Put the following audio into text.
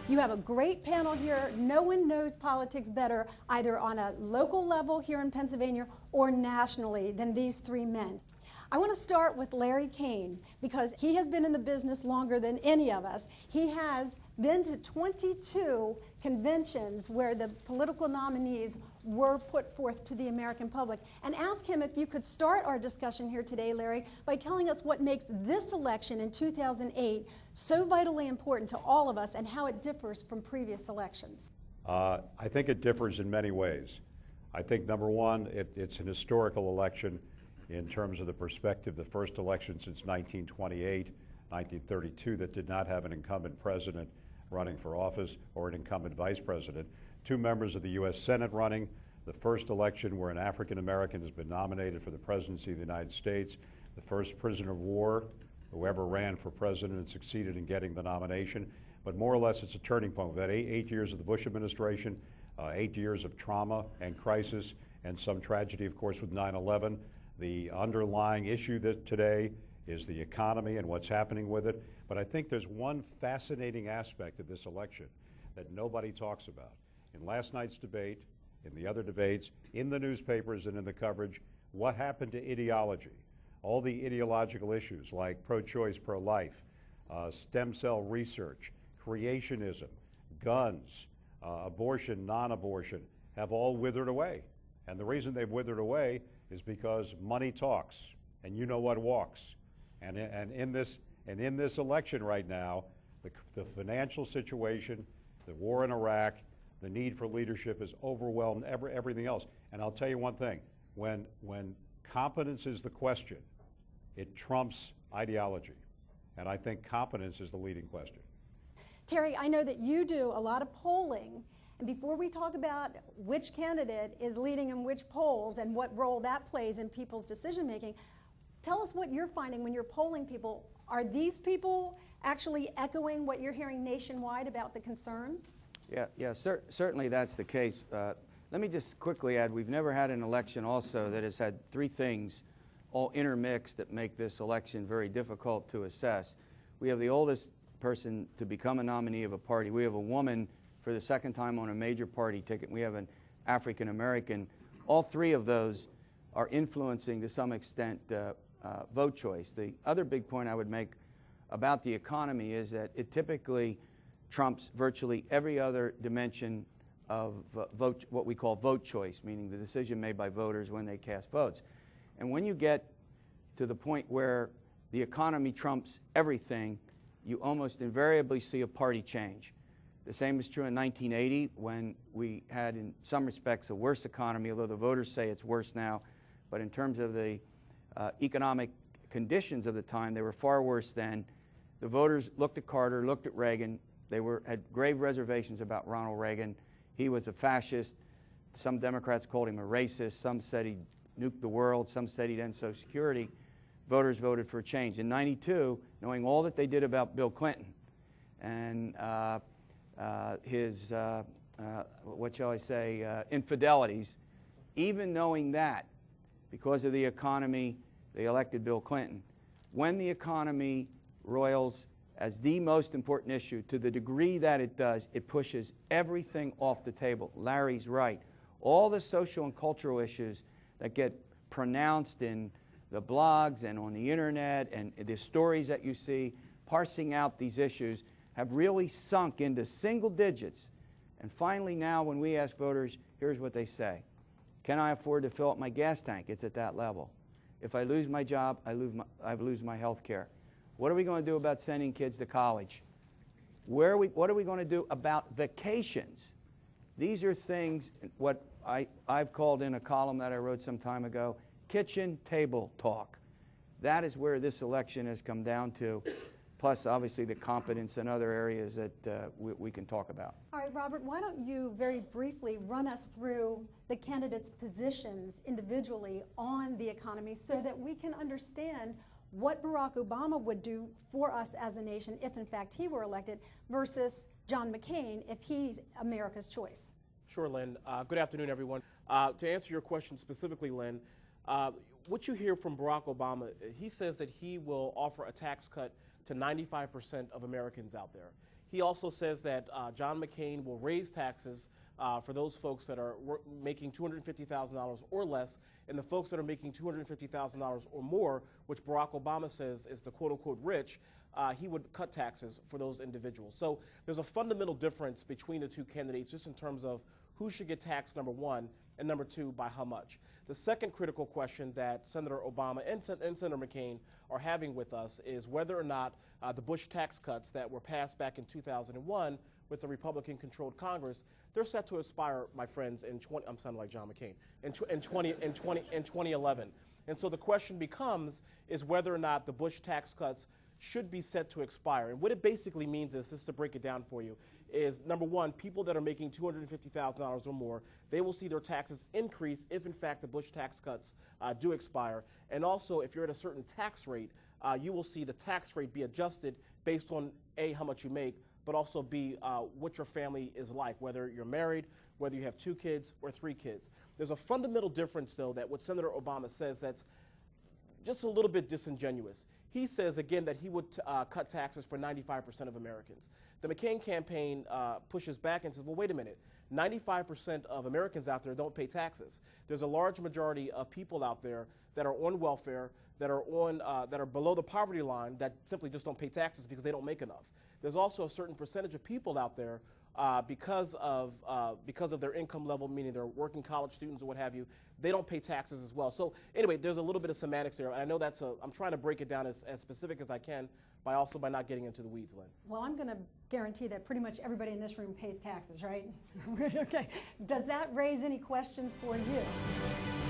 You have a great panel here. No one knows politics better, either on a local level here in Pennsylvania or nationally, than these three men. I want to start with Larry Kane because he has been in the business longer than any of us. He has been to 22 conventions where the political nominees were put forth to the American public. And ask him if you could start our discussion here today, Larry, by telling us what makes this election in 2008 so vitally important to all of us and how it differs from previous elections. I think it differs in many ways. I think, number one, it's an historical election in terms of the perspective, the first election since 1928, 1932 that did not have an incumbent president running for office or an incumbent vice president. Two members of the U.S. Senate running, the first election where an African American has been nominated for the presidency of the United States, the first prisoner of war who ever ran for president and succeeded in getting the nomination. But more or less it's a turning point. We've had eight years of the Bush administration, 8 years of trauma and crisis, and some tragedy, of course, with 9/11. The underlying issue that today is the economy and what's happening with it. But I think there's one fascinating aspect of this election that nobody talks about. In last night's debate, in the other debates, in the newspapers and in the coverage, what happened to ideology? All the ideological issues like pro-choice, pro-life, stem cell research, creationism, guns, abortion, non-abortion, have all withered away. And the reason they've withered away is because money talks, and you know what walks. And in this election right now, the financial situation, the war in Iraq, the need for leadership has overwhelmed everything else. And I'll tell you one thing, when competence is the question, it trumps ideology. And I think competence is the leading question. Terry, I know that you do a lot of polling. And before we talk about which candidate is leading in which polls and what role that plays in people's decision making, tell us what you're finding when you're polling people. Are these people actually echoing what you're hearing nationwide about the concerns? Certainly that's the case. Let me just quickly add, we've never had an election also that has had three things all intermixed that make this election very difficult to assess. We have the oldest person to become a nominee of a party. We have a woman for the second time on a major party ticket. We have an African American. All three of those are influencing to some extent vote choice. The other big point I would make about the economy is that it typically trumps virtually every other dimension of vote, what we call vote choice, meaning the decision made by voters when they cast votes. And when you get to the point where the economy trumps everything, you almost invariably see a party change. The same is true in 1980 when we had, in some respects, a worse economy, although the voters say it's worse now. But in terms of the economic conditions of the time, they were far worse then. The voters looked at Carter, looked at Reagan. They had grave reservations about Ronald Reagan. He was a fascist. Some Democrats called him a racist. Some said he nuked the world. Some said he'd end Social Security. Voters voted for a change. In '92, knowing all that they did about Bill Clinton and his, what shall I say, infidelities, even knowing that, because of the economy, they elected Bill Clinton. When the economy roils as the most important issue, to the degree that it does, it pushes everything off the table. Larry's right. All the social and cultural issues that get pronounced in the blogs and on the internet and the stories that you see, parsing out these issues, have really sunk into single digits. And finally now when we ask voters, here's what they say. Can I afford to fill up my gas tank? It's at that level. If I lose my job, I lose my health care. What are we going to do about sending kids to college? What are we going to do about vacations? These are things, what I've called in a column that I wrote some time ago, kitchen table talk. That is where this election has come down to, plus obviously the competence in other areas that we can talk about. All right, Robert, why don't you very briefly run us through the candidates' positions individually on the economy so that we can understand what Barack Obama would do for us as a nation if in fact he were elected versus John McCain if he's America's choice. Sure, Lynn. Good afternoon, everyone. To answer your question specifically, Lynn, what you hear from Barack Obama, he says that he will offer a tax cut to 95% of Americans out there. He also says that John McCain will raise taxes for those folks that are making $250,000 or less, and the folks that are making $250,000 or more, which Barack Obama says is the quote-unquote rich, he would cut taxes for those individuals. So there's a fundamental difference between the two candidates just in terms of who should get taxed, number one, and number two, by how much. The second critical question that Senator Obama and Senator McCain are having with us is whether or not the Bush tax cuts that were passed back in 2001 with the Republican-controlled Congress, they're set to expire, my friends, I'm sounding like John McCain, in 2011. And so the question becomes is whether or not the Bush tax cuts should be set to expire. And what it basically means is, just to break it down for you, is number one, people that are making $250,000 or more, they will see their taxes increase if in fact the Bush tax cuts do expire. And also, if you're at a certain tax rate, you will see the tax rate be adjusted based on A, how much you make, but also B, what your family is like, whether you're married, whether you have 2 kids or 3 kids. There's a fundamental difference, though, that what Senator Obama says that's just a little bit disingenuous. He says, again, that he would cut taxes for 95% of Americans. The McCain campaign pushes back and says, well, wait a minute, 95% of Americans out there don't pay taxes. There's a large majority of people out there that are on welfare, that are below the poverty line, that simply just don't pay taxes because they don't make enough. There's also a certain percentage of people out there because of their income level, meaning they're working college students or what have you, they don't pay taxes as well. So anyway, there's a little bit of semantics there. I know I'm trying to break it down as specific as I can by not getting into the weeds, Lynn. Well, I'm going to guarantee that pretty much everybody in this room pays taxes, right? Okay. Does that raise any questions for you?